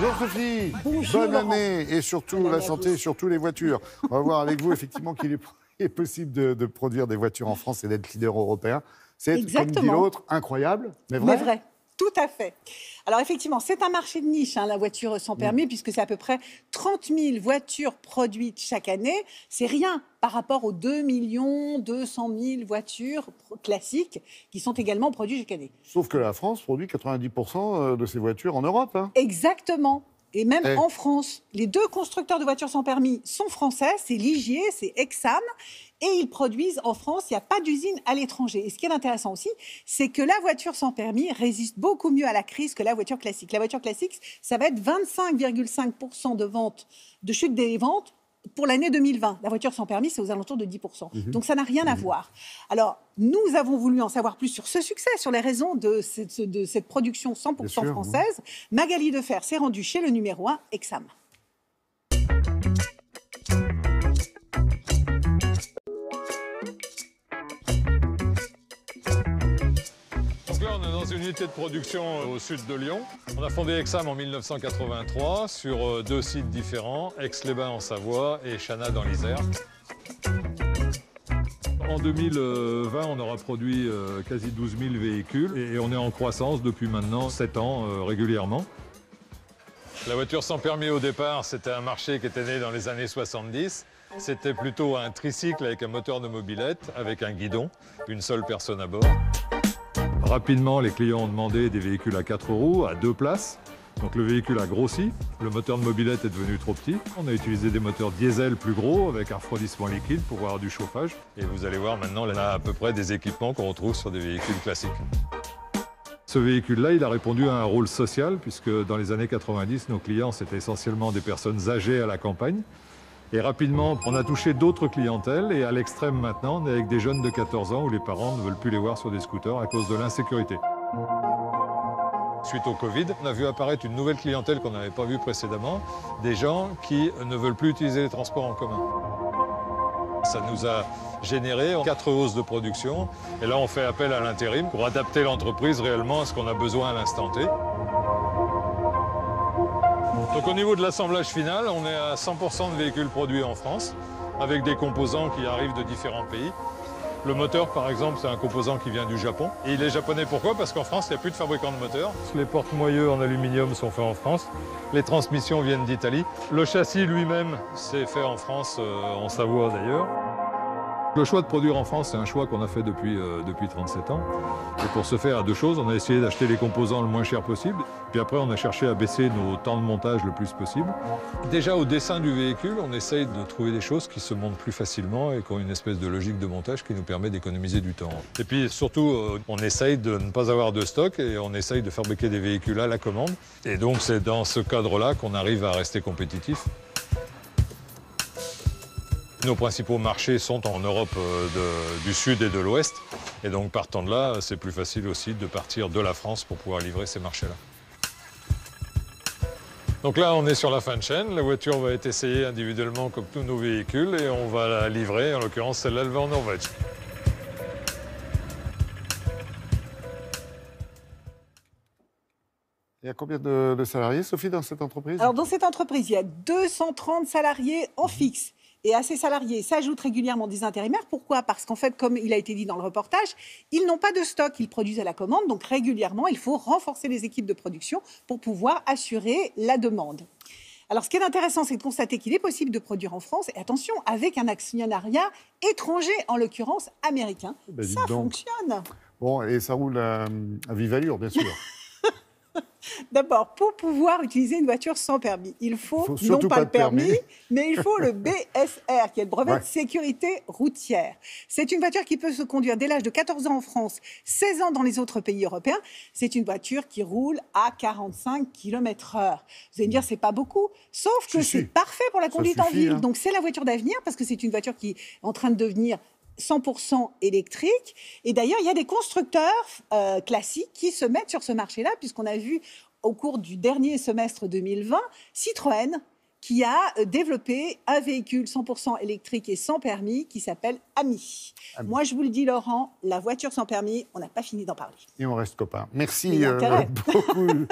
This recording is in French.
Bonjour Sophie. Bonjour Bonne Laurent. année et surtout Bonne la année à santé, tous. surtout les voitures. On va voir avec vous effectivement qu'il est possible de produire des voitures en France et d'être leader européen. C'est, comme dit Exactement. l'autre, incroyable, mais vrai. Mais vrai, tout à fait. Alors effectivement, c'est un marché de niche, la voiture sans permis, puisque c'est à peu près 30 000 voitures produites chaque année. C'est rien par rapport aux 2 200 000 voitures classiques qui sont également produites chaque année. Sauf que la France produit 90% de ses voitures en Europe. Hein. Exactement. Et même Eh. en France, les deux constructeurs de voitures sans permis sont français, c'est Ligier, c'est Exam, et ils produisent en France, il n'y a pas d'usine à l'étranger. Et ce qui est intéressant aussi, c'est que la voiture sans permis résiste beaucoup mieux à la crise que la voiture classique. La voiture classique, ça va être 25,5% de ventes, de chute des ventes pour l'année 2020. La voiture sans permis, c'est aux alentours de 10%. Donc ça n'a rien à voir. Alors, nous avons voulu en savoir plus sur ce succès, sur les raisons de cette production 100% Bien sûr, française. Magali Defer s'est rendue chez le numéro 1, Exam. Donc là, on est dans une unité de production au sud de Lyon. On a fondé Exam en 1983 sur 2 sites différents, Aix-les-Bains en Savoie et Chana dans l'Isère. En 2020, on aura produit quasi 12 000 véhicules et on est en croissance depuis maintenant 7 ans régulièrement. La voiture sans permis au départ, c'était un marché qui était né dans les années 70. C'était plutôt un tricycle avec un moteur de mobilette, avec un guidon, une seule personne à bord. Rapidement, les clients ont demandé des véhicules à 4 roues, à 2 places. Donc le véhicule a grossi, le moteur de mobilette est devenu trop petit. On a utilisé des moteurs diesel plus gros avec un refroidissement liquide pour avoir du chauffage. Et vous allez voir maintenant, on a à peu près des équipements qu'on retrouve sur des véhicules classiques. Ce véhicule-là, il a répondu à un rôle social puisque dans les années 90, nos clients, c'était essentiellement des personnes âgées à la campagne. Et rapidement, on a touché d'autres clientèles et à l'extrême maintenant, on est avec des jeunes de 14 ans où les parents ne veulent plus les voir sur des scooters à cause de l'insécurité. Suite au Covid, on a vu apparaître une nouvelle clientèle qu'on n'avait pas vue précédemment, des gens qui ne veulent plus utiliser les transports en commun. Ça nous a généré 4 hausses de production et là on fait appel à l'intérim pour adapter l'entreprise réellement à ce qu'on a besoin à l'instant T. Donc au niveau de l'assemblage final, on est à 100% de véhicules produits en France avec des composants qui arrivent de différents pays. Le moteur, par exemple, c'est un composant qui vient du Japon. Et il est japonais, pourquoi? Parce qu'en France, il n'y a plus de fabricants de moteurs. Les porte-moyeux en aluminium sont faits en France. Les transmissions viennent d'Italie. Le châssis lui-même, c'est fait en France, en Savoie d'ailleurs. Le choix de produire en France, c'est un choix qu'on a fait depuis 37 ans. Et pour ce faire, 2 choses. On a essayé d'acheter les composants le moins cher possible. Puis après, on a cherché à baisser nos temps de montage le plus possible. Déjà, au dessin du véhicule, on essaye de trouver des choses qui se montent plus facilement et qui ont une espèce de logique de montage qui nous permet d'économiser du temps. Et puis surtout, on essaye de ne pas avoir de stock et on essaye de fabriquer des véhicules à la commande. Et donc, c'est dans ce cadre-là qu'on arrive à rester compétitif. Nos principaux marchés sont en Europe du Sud et de l'Ouest. Et donc, partant de là, c'est plus facile aussi de partir de la France pour pouvoir livrer ces marchés-là. Donc là, on est sur la fin de chaîne. La voiture va être essayée individuellement comme tous nos véhicules et on va la livrer. En l'occurrence, celle-là, elle va en Norvège. Il y a combien de salariés, Sophie, dans cette entreprise? Alors, dans cette entreprise, il y a 230 salariés en fixe. Et à ces salariés s'ajoutent régulièrement des intérimaires. Pourquoi? Parce qu'en fait, comme il a été dit dans le reportage, ils n'ont pas de stock, ils produisent à la commande. Donc régulièrement, il faut renforcer les équipes de production pour pouvoir assurer la demande. Alors ce qui est intéressant, c'est de constater qu'il est possible de produire en France, et attention, avec un actionnariat étranger, en l'occurrence américain. Ben, dites Ça donc. fonctionne. Bon, et ça roule à vive allure, bien sûr. D'abord, pour pouvoir utiliser une voiture sans permis, il faut non surtout pas le permis, permis. mais il faut le BSR, qui est le brevet Ouais. de sécurité routière. C'est une voiture qui peut se conduire dès l'âge de 14 ans en France, 16 ans dans les autres pays européens. C'est une voiture qui roule à 45 km/h. Vous allez me dire, c'est pas beaucoup, sauf que Si, c'est si. parfait pour la Ça conduite en suffit, ville. hein. Donc c'est la voiture d'avenir, parce que c'est une voiture qui est en train de devenir 100% électrique. Et d'ailleurs, il y a des constructeurs classiques qui se mettent sur ce marché-là, puisqu'on a vu au cours du dernier semestre 2020, Citroën qui a développé un véhicule 100% électrique et sans permis qui s'appelle Ami. Moi, je vous le dis, Laurent, la voiture sans permis, on n'a pas fini d'en parler. Et on reste copains. Mais Merci il y a intérêt. beaucoup.